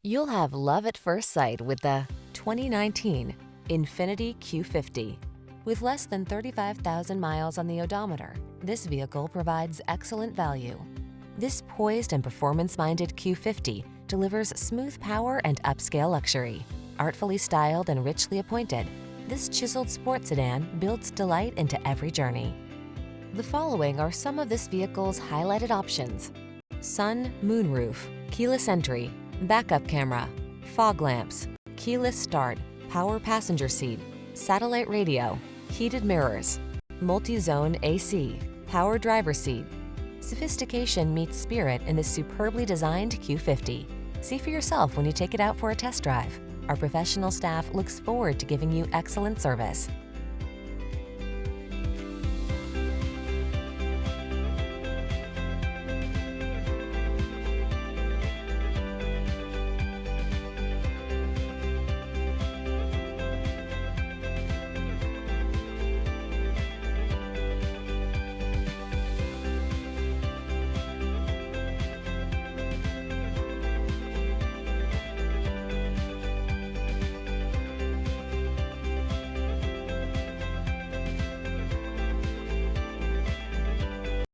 You'll have love at first sight with the 2019 INFINITI Q50. With less than 35,000 miles on the odometer, this vehicle provides excellent value. This poised and performance-minded Q50 delivers smooth power and upscale luxury. Artfully styled and richly appointed, this chiseled sports sedan builds delight into every journey. The following are some of this vehicle's highlighted options: sun, moonroof, keyless entry, backup camera, fog lamps, keyless start, power passenger seat, satellite radio, heated mirrors, multi-zone AC, power driver seat. Sophistication meets spirit in this superbly designed Q50. See for yourself when you take it out for a test drive. Our professional staff looks forward to giving you excellent service.